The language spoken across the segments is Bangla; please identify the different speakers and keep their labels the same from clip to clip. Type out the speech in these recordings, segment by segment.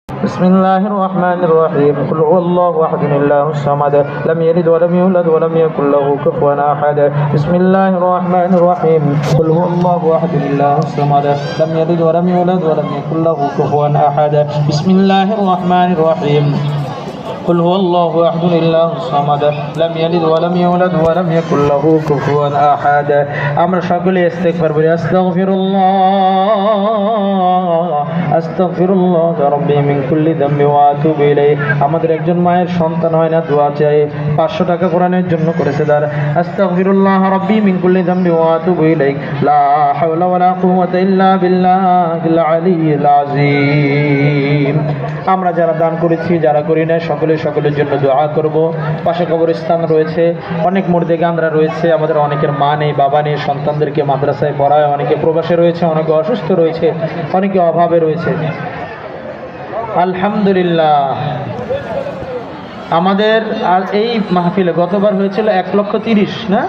Speaker 1: بسم الله الرحمن الرحيم قل هو الله احد الله الصمد لم يلد ولم يولد ولم يكن له كفوا احد بسم الله الرحمن الرحيم قل هو الله احد الله الصمد لم يلد ولم يولد ولم يكن له كفوا احد بسم الله الرحمن الرحيم قل هو الله احد الله الصمد لم يلد ولم يولد ولم يكن له كفوا احد আমরা সকলে ইস্তিগফার বলি আস্তাগফিরুল্লাহ রাব্বি মিন কুল্লি যামবি ওয়া আতুবু ইলাইহি। আমাদের একজন মায়ের সন্তান হয় না, দোয়া চাই, 500 টাকা কোরআনের জন্য করেছে দার। আস্তাগফিরুল্লাহ রাব্বি মিন কুল্লি যামবি ওয়া আতুবু ইলাইহি লা হাওলা ওয়ালা কুওয়াতা ইল্লা বিল্লাহিল আলিয়্যিল আযীম। আমরা যারা দান করেছি, যারা করি না, সকলের জন্য দোয়া করব। পাশে কবরস্থান রয়েছে, অনেক মুর্দে গান্দ্রা রয়েছে, আমাদের অনেকের মা নেই, বাবা নেই, সন্তানদেরকে মাদ্রাসায় পড়ায়, অনেকে প্রবাসে রয়েছে, অনেকে অসুস্থ রয়েছে, অনেকে অভাবে রয়েছে। আলহামদুলিল্লাহ, আমাদের আর এই মাহফিলে গতবার হয়েছিল 1,30,000 না,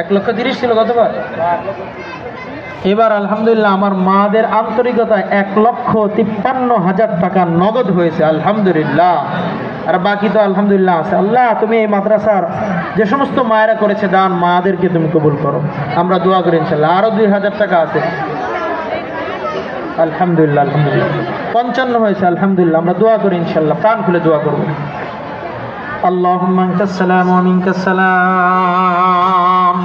Speaker 1: 1,30,000 ছিল গতবার। এবার আলহামদুলিল্লাহ আমার মাদের আন্তরিকতায় 1,53,000 টাকা নগদ হয়েছে আলহামদুলিল্লাহ। আর বাকি তো আলহামদুলিল্লাহ আছে। আল্লাহ, তুমি এই মাদ্রাসার যে সমস্ত মায়েরা করেছে দান, মাদেরকে তুমি কবুল করো, আমরা দোয়া করি ইনশাআল্লাহ। আরো 2,000 টাকা আছে আলহামদুলিল্লাহ। আলহামদুলিল্লাহ 55 হয়েছে আলহামদুলিল্লাহ, আমরা দোয়া করি ইনশাআল্লাহ, প্রাণ খুলে দোয়া করবো। আল্লাহুম্মা আনতাস সালাম ওয়া মিনকাস সালাম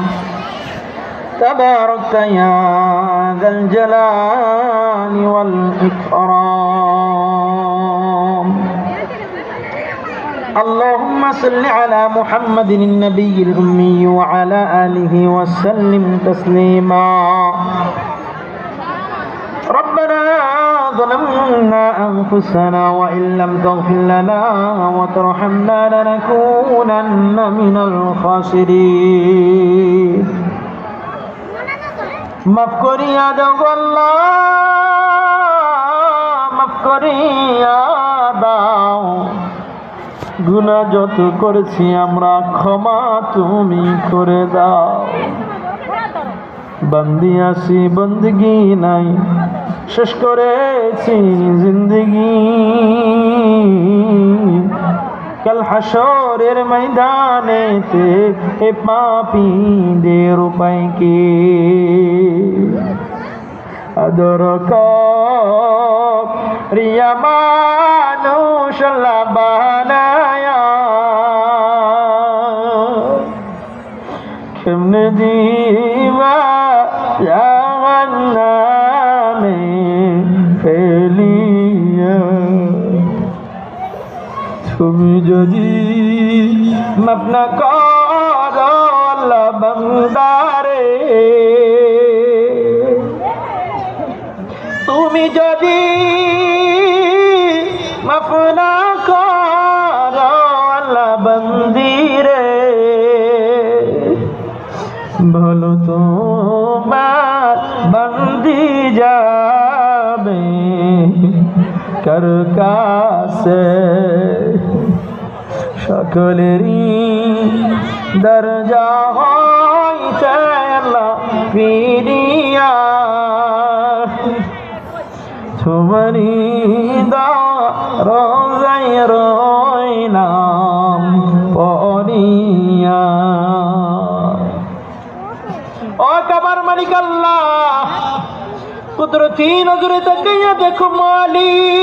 Speaker 1: তাবারাকতা ইয়া যাল জালালি ওয়াল ইকরাম। আল্লাহুম্মা সাল্লি আলা মুহাম্মাদিন নাবিয়্যিল উম্মি ওয়া আলা আলিহি ওয়া সাল্লিম তাসলিমা। ربنا ظلمنا أنفسنا وإن لم تغفر لنا وترحمنا لنكونن من الخاسرين। মাফ করিয়া দাও আল্লাহ, মাফ করিয়া দাও, গুনাহ যত করেছি আমরা ক্ষমা তুমি করে দাও। বন্দি আছি বন্দগি নাই, শেষ করেছি জিন্দগি, কাল হাসরের ময়দানেতে এ পাপীদের উপায় কি? আদর করিয়া মানুষ আল্লাহ বানায়া, কেমনে দিবা জাহান্নামে ফেলিয়া। তুমি যদি মাফ না করো আল্লাহ বান্দারে, তুমি যদি মাফ না করো আল্লাহ বান্দিরে, ভালো তোমার বন্দি যাবে কার কাছে? সকলেরই দরজা হইতে আল্লাহ ফিরিয়া, তোমারি রোজায় রইলাম পড়িয়া। ও কাবার মালিক আল্লাহ, কুদরতি নজরে তাকাইয়া দেখো মালিক,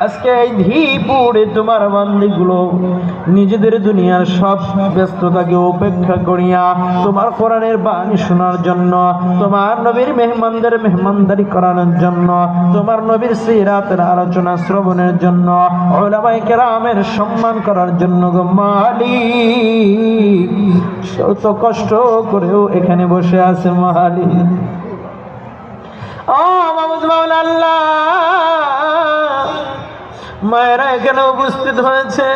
Speaker 1: আজকে এই ধীপুরে তোমার বান্দীগুলো নিজেদের দুনিয়ার সব ব্যস্ততাকে উপেক্ষা করিয়া তোমার কোরআনের বাণী শোনার জন্য, তোমার নবীর মেহমানদের মেহমানদারি করানোর জন্য, তোমার নবীর সিরাতের আলোচনা শ্রবণের জন্য, উলামায়ে কেরামের সম্মান করার জন্য গো মালিক, শত কষ্ট করেও এখানে বসে আছে মালিক। ও মাহমুদ মাওলা আল্লাহ, মায়েরা এখানে উপস্থিত হয়েছে,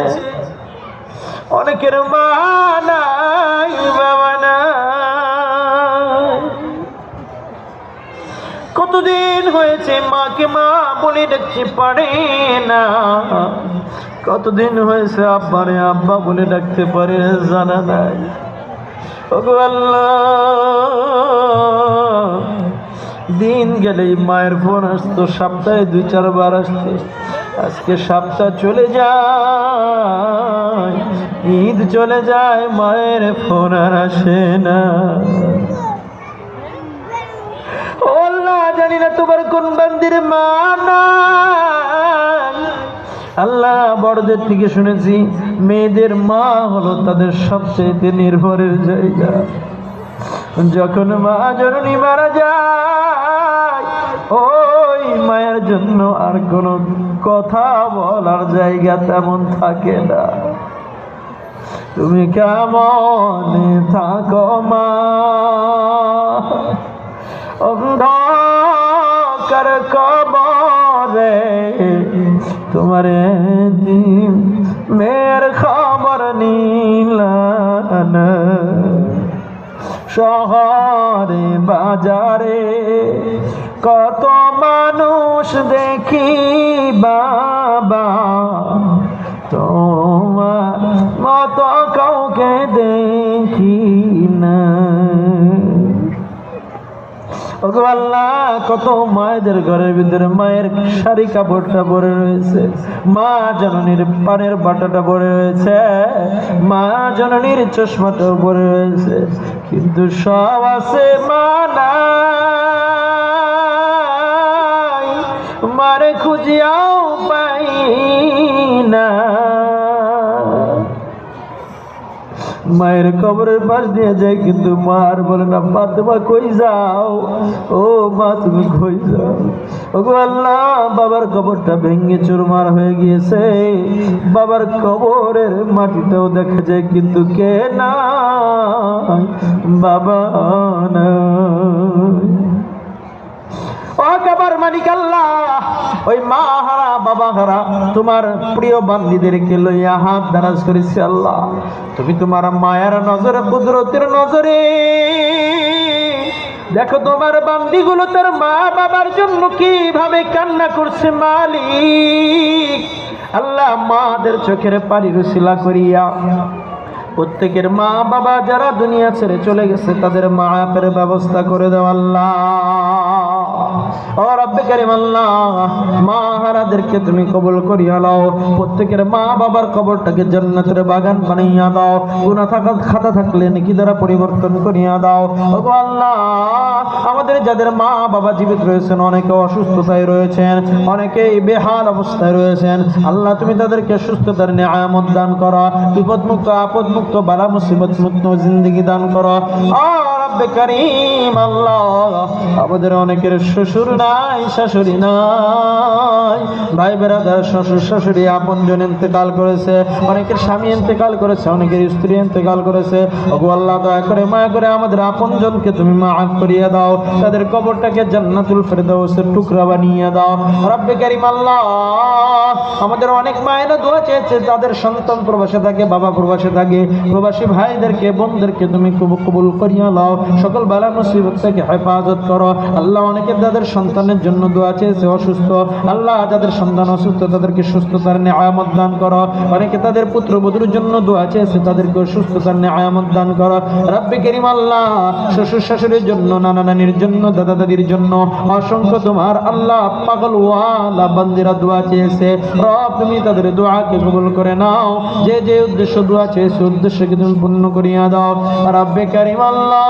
Speaker 1: অনেকের মা নাই, বাবা নাই, কতদিন হয়েছে মাকে মা বলে ডাকতে পারে না, কতদিন হয়েছে আব্বারে আব্বা বলে ডাকতে পারে জানা নাই। ওগো আল্লাহ, দিন গেলেই মায়ের ফোন আসতো, সপ্তাহে 2-4 বার আসতো। আজকে সপ্তাহ চলে যায়, ঈদ চলে যায়, মায়ের ফোন আর আসে না। ও আল্লাহ, জানি না তোমার কোন বান্দির মা নাই। আল্লাহ, বড়দের থেকে শুনেছি মেয়েদের মা হলো তাদের সবচেয়ে নির্ভরের জায়গা। যখন মা জননী মারা যায়, ওই মায়ের জন্য আর কোনো কথা বলার জায়গা তেমন থাকে না। তুমি কেমন থাকো মা, অন্ধকার কবরে তোমার মেয়ের খবর নিলাম। শহরে বাজারে কত মানুষ দেখি বাবা, তোমার মতো কাউকে দেখি না। ওগো আল্লাহ, কত মায়েদের ঘরের ভিতরে মায়ের শাড়ি কাপড়টা ভরে রয়েছে, মা জননীর পানের বাটাটা ভরে রয়েছে, মা জননীর চশমাটাও ভরে রয়েছে, কিন্তু সব আছে মা নাই, মারে খুঁজিয়াও পাই না। মায়ের কবরের পাশ দিয়ে যায়, কিন্তু মা আর বলে না, মা তোমা কই যাও, ও মা তুমি কই যাও। ওগো আল্লাহ, বাবার কবরটা ভেঙে চুরমার হয়ে গিয়েছে, বাবার কবরের মাটিটাও দেখা যায়, কিন্তু কে নাই, বাবা নাই। ও কাবার মালিক আল্লাহ, ওই মা হারা বাবা হারা তোমার প্রিয় বান্দীদেরকে লইয়া হাত দারাজ করেছি আল্লাহ। তুমি তোমার মায়ের নজরে, কুদরতের নজরে দেখো তোমার বান্দীগুলো তার মা বাবার জন্য কিভাবে কান্না করছে মালিক। আল্লাহ, মাদের চোখের পানি রুশিলা করিয়া প্রত্যেকের মা বাবা যারা দুনিয়া ছেড়ে চলে গেছে তাদের মাফের ব্যবস্থা করে দাও আল্লাহ। ও রব্বে কারীম আল্লাহ, মা হারাদেরকে তুমি কবুল করিয়া নাও, প্রত্যেকের মা বাবার কবরটাকে জান্নাতের বাগান বানাইয়া দাও, গুনাহ থাকা খাতা থাকলে নেকি দ্বারা পরিবর্তন করিয়া দাও। ওগো আল্লাহ, আমাদের যাদের মা বাবা জীবিত রয়েছেন, অনেকে অসুস্থতায় রয়েছেন, অনেকেই বেহাল অবস্থায় রয়েছেন, আল্লাহ তুমি তাদেরকে সুস্থতার নিয়ামত দান করো, বিপদ মুক্ত আপদ মুক্ত বালা মুসিবত মুক্ত জিন্দেগি দান করো। ও রব্বে কারীম আল্লাহ, আমাদের অনেকের শ্বশুর নাই, শাশুড়ি নাই, ভাই বেরাদার শ্বশুর শাশুড়ি আপনজন ইন্তেকাল করেছে, অনেকের স্বামী ইন্তেকাল করেছে, অনেকের স্ত্রী ইন্তেকাল করেছে। ওগো আল্লাহ, দয়া করে মায়া করে আমাদের আপনজনকে তুমি মাফ করিয়ে দাও, তাদের কবরটাকে জান্নাতুল ফেরদাউসের টুকরা বানিয়ে দাও। রব্বে কারীম আল্লাহ, আমাদের অনেক মায়েরা দোয়া চেয়েছে, তাদের সন্তান প্রবাসে থাকে, বাবা প্রবাসে থাকে, প্রবাসী ভাইদেরকে বোনদেরকে তুমি কবুল করিয়া নাও, সকল বালা মুসিবত থেকে হেফাজত করো আল্লাহ। অনেকে তাদের সন্তানের জন্য দোয়া চেয়েছে অসুস্থ, আল্লাহ যাদের সন্তান অসুস্থ তাদেরকে সুস্থতার নিয়ামত দান করো। অনেকে তাদের পুত্রবধূর জন্য দোয়া চেয়েছে, তাদেরকে সুস্থতার নিয়ামত দান করো। রব্বে কারীম আল্লাহ, শ্বশুর শাশুড়ির জন্য, নানা নানির জন্য, দাদা দাদির জন্য অসংখ্য তোমার আল্লাহ পাগল ওয়ালা বান্দিরা দোয়া চেয়েছে, রব তুমি তাদের দোয়াকে কবুল করে নাও। যে যে উদ্দেশ্য দোয়া চেয়েছে উদ্দেশ্যকে তুমি পূর্ণ করিয়া দাও। রব্বে কারীম আল্লাহ,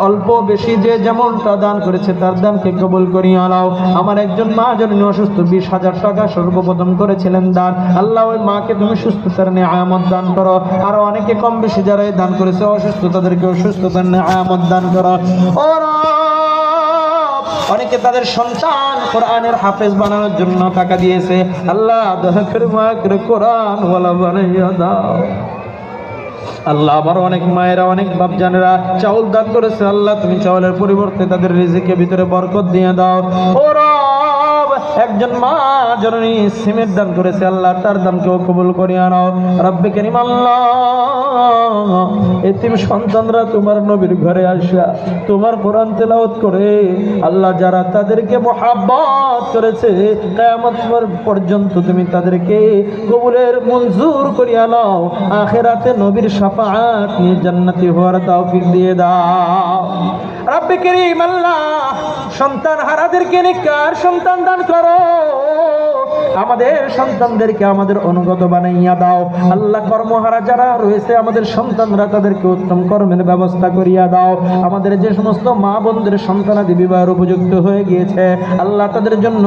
Speaker 1: অল্প বেশি যে যেমনটা দান করেছে তার দানকে কবুল করিয়া নাও। আমার একজন মা জননী অসুস্থ, 20,000 টাকা সর্বপ্রথম করেছিলেন দান, আল্লাহ ওই মাকে তুমি সুস্থতার নিয়ামত দান করো। আরো অনেকে কম বেশি যারা দান করেছে অসুস্থ, তাদেরকে সুস্থতার নিয়ামত দান করো। ও রব, অনেকে তাদের সন্তান কোরআনের হাফেজ বানানোর জন্য টাকা দিয়েছে, আল্লাহ দয়া করে মাকে কোরআন ওয়ালা বানাইয়া দাও। আল্লাহ, আবার অনেক মায়েরা অনেক বাপজানেরা চাউল দান করেছে, আল্লাহ তুমি চাউলের পরিবর্তে তাদের রিজিকের ভিতরে বরকত দিয়ে দাও। ও রব, একজন মা জননী সিমেন্ট দান করেছে, আল্লাহ তার দানকেও কবুল করিয়া নাও রব্বে কারীম। আল্লাহ এতিম সন্তানরা তোমার নবীর ঘরে আসা তোমার কোরআন তেলাওয়াত করে আল্লাহ যারা তাদেরকে মহব্বত করেছে কিয়ামত পর্যন্ত তুমি তাদেরকে কবুলের মঞ্জুর করিয়া নাও, আখিরাতে নবীর শাফাআত নিয়ে জান্নাতি হওয়ার তৌফিক দিয়ে দাও রব্বে কারীম। আল্লাহ সন্তান হারাদেরকে নেককার সন্তান দান করো, আমাদের সন্তানদেরকে আমাদের অনুগত বানাইয়া দাও আল্লাহ। কর্মহারা যারা রয়েছে আমাদের সন্তানরা তাদেরকে উত্তম কর্মের ব্যবস্থা করিয়া দাও। আমাদের যে সমস্ত মা বোনদের সন্তানাদি বিবাহের উপযুক্ত হয়ে গিয়েছে আল্লাহ তাদের জন্য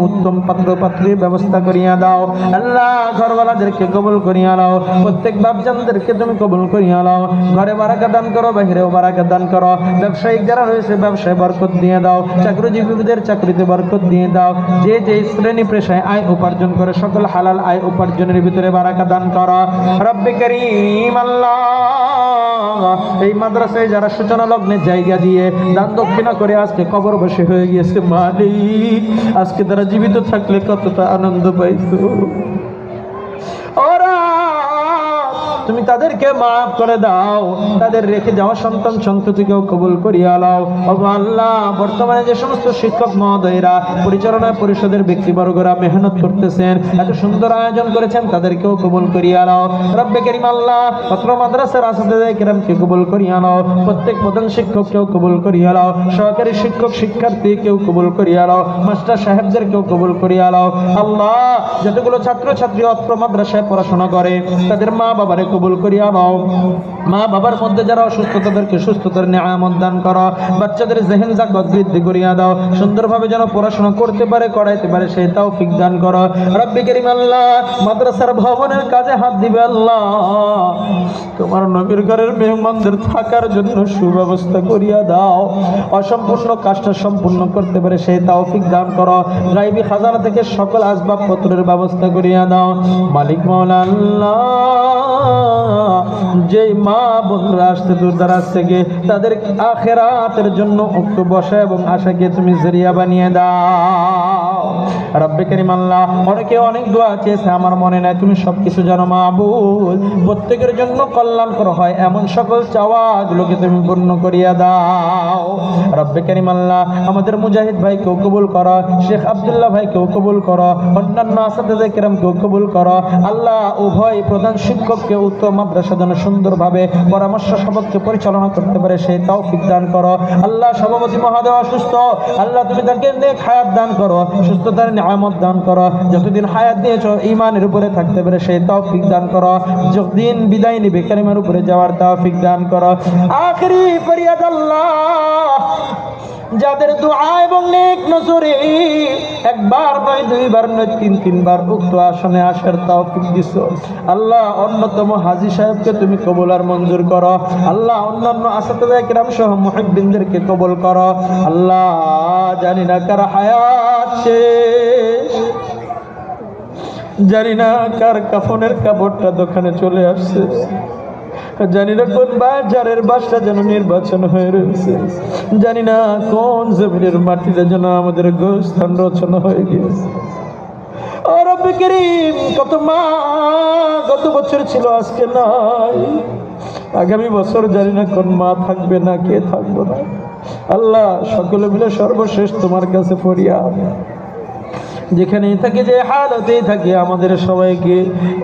Speaker 1: উত্তম পাত্র পাত্রীর ব্যবস্থা করিয়া দাও আল্লাহ। ঘরওয়ালাদেরকে কবুল করিয়া নাও, প্রত্যেক বাপজানদেরকে তুমি কবুল করিয়া নাও। ঘরে বারাকাত দান করো, বাহিরেও বারাকাত দান করো। ব্যবসায়িক যারা রয়েছে ব্যবসায় বরকত দিয়ে দাও, চাকরিজীবীদের চাকরিতে বরকত দিয়ে দাও। যে যে শ্রেণী পেশায় আয় উপার্জন করে সকল হালাল আয় উপার্জনের ভিতরে বারাকা দান করো রব্বে কারীম। আল্লাহ এই মাদ্রাসায় যারা সূচনা লগ্নে জায়গা দিয়ে দান দক্ষিণা করে আজকে কবর বসে হয়ে গিয়েছে মালিক, আজকে তারা জীবিত থাকলে কতটা আনন্দ পাইতো। ওরা তুমি তাদেরকে মাফ করে দাও, তাদের রেখে যাওয়া সন্তান সন্ততিকেও কবুল করিয়া নাও। আল্লাহ বর্তমানে যে সমস্ত শিক্ষক মহোদয়রা পরিচালনা পরিষদের ব্যক্তিবর্গরা মেহনত করতেছেন, এত সুন্দর আয়োজন করেছেন, তাদেরকেও কবুল করিয়া নাও রব্বে কারীম। আল্লাহ পত্র মাদ্রাসার আসাতিজা কিরামকে কবুল করিয়া নাও, প্রত্যেক প্রধান শিক্ষককেও কবুল করিয়া নাও, সহকারী শিক্ষক শিক্ষার্থীকেও কবুল করিয়া নাও, মাস্টার সাহেবদেরকেও কবুল করিয়া নাও। আল্লাহ যতগুলো ছাত্র ছাত্রী অত্র মাদ্রাসায় পড়াশোনা করে তাদের মা বাবারে কবুল করিয়া নাও। মা বাবার মধ্যে যারা অসুস্থ তাদেরকে সুস্থতার নিয়ামত দান করো, বাচ্চাদের জেহেন জাগত বৃদ্ধি করিয়া দাও, সুন্দরভাবে যেন পড়াশোনা করতে পারে করাইতে পারে সেই তৌফিক দান করো রব্বে কারীম। আল্লাহ মাদ্রাসার ভবনের কাজে হাত দিবে আল্লাহ, তোমার নবীর ঘরের মেহমানদের থাকার জন্য সুব্যবস্থা করিয়া দাও, অসম্পূর্ণ কাজটা সম্পূর্ণ করতে পারে সেই তৌফিক দান করো। গায়বী খাজানা থেকে সকল আসবাবপত্রের ব্যবস্থা করিয়া দাও মালিক মাওলা। আল্লাহ যেই মা বোনরা আসতে দূর দারাজ থেকে তাদের আখিরাতের জন্য উক্ত বসা এবং আশাকে তুমি জরিয়া বানিয়ে দাও রব্বে কারীম। আল্লাহ অনেকে অনেক দোয়া চেয়েছে, আমার মনে নাই, তুমি সবকিছু জানো মাবুদ। প্রত্যেকের জন্য কল্যাণকর হয় এমন সকল চাওয়াগুলোকে তুমি পূর্ণ করিয়া দাও রব্বে কারীম। আল্লাহ আমাদের মুজাহিদ ভাইকেও কবুল করো, শেখ আব্দুল্লাহ ভাইকেও কবুল করো, অন্যান্য আসাতিজা কিরামকেও কবুল করো আল্লাহ। উভয় প্রধান শিক্ষককে উত্তম মাদ্রাসা যেন সুন্দরভাবে পরামর্শ সাপেক্ষে পরিচালনা করতে পারে সেই তৌফিক দান করো আল্লাহ। সভাপতি মহোদয় অসুস্থ, আল্লাহ তুমি তাকে নেক হায়াত দান করো, সুস্থতার নিয়ামত দান করো, যতদিন হায়াত দিয়েছো ঈমানের উপরে থাকতে পারে সেই তৌফিক দান করো, যতদিন বিদায় নিবে কালিমার উপরে যাওয়ার তৌফিক দান করো। আখিরি ফরিয়াদ আল্লাহ যাদের দোয়া এবং নেক নজরে একবার নয় দুইবার নয় তিনবার উক্ত আসনে আসার তৌফিক দিছো আল্লাহ, অন্যতম হাজী সাহেবকে তুমি কবুল আর মঞ্জুর করো আল্লাহ। অন্যান্য আসাতিজা কিরাম সহ মুহিব্বিনদেরকে কবুল করো আল্লাহ। জানি না কার হায়াত শেষ, জানি না কার কাফনের কাপড়টা দোকানে চলে আসছে, জানি না কোন বাজারের বাসটা যেন নির্বাচন হয়ে রয়েছে, জানি না কোন জমিনের মাটিটা যেন আমাদের গোস্থান রচনা হয়ে গিয়েছে। ও রব্বে কারীম কত মা গত বছর ছিল আজকে নাই, আগামী বছর জানি না কোন মা থাকবে না কে থাকবো না আল্লাহ। সকলে মিলে সর্বশেষ তোমার কাছে ফরিয়াদ, যেখানেই থাকি যে হালতেই থাকি আমাদের সবাইকে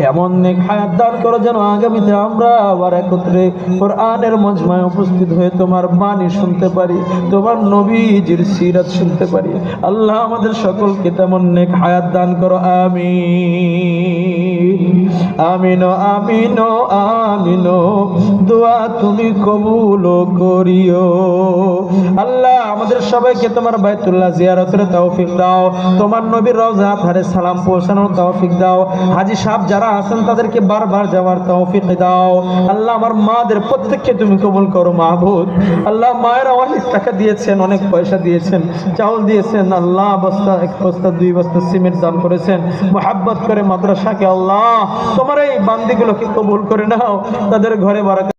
Speaker 1: এমন নেক হায়াত দান করো যেন আগামীতে আমরা আবার একত্রে কোরআনের মজমায় উপস্থিত হয়ে তোমার বাণী শুনতে পারি, তোমার নবীজির সিরাত শুনতে পারি আল্লাহ। আমাদের সকলকে তেমন নেক হায়াত দান করো আমিন আমিন আমিন আমিন। দোয়া তুমি কবুল করিও আল্লাহ। আমাদের সবাইকে তোমার বাইতুল্লাহ জিয়ারতের তৌফিক দাও, তোমার নবীর রওজা ধারে সালাম পৌঁছানোর তৌফিক দাও। হাজী সাহেব যারা আছেন তাদেরকে বারবার যাওয়ার তৌফিক দাও আল্লাহ। আমার মাদের প্রত্যেককে তুমি কবুল করো মাহবুদ আল্লাহ। মায়েরা অনেক টাকা দিয়েছেন, অনেক পয়সা দিয়েছেন, চাউল দিয়েছেন আল্লাহ, বস্তা এক বস্তা দুই বস্তা সিমেন্ট দান করেছেন মুহাব্বত করে মাদ্রাসাকে আল্লাহ। তোমার এই বান্দিগুলোকে কবুল করে নাও, তাদের ঘরে বারাকাত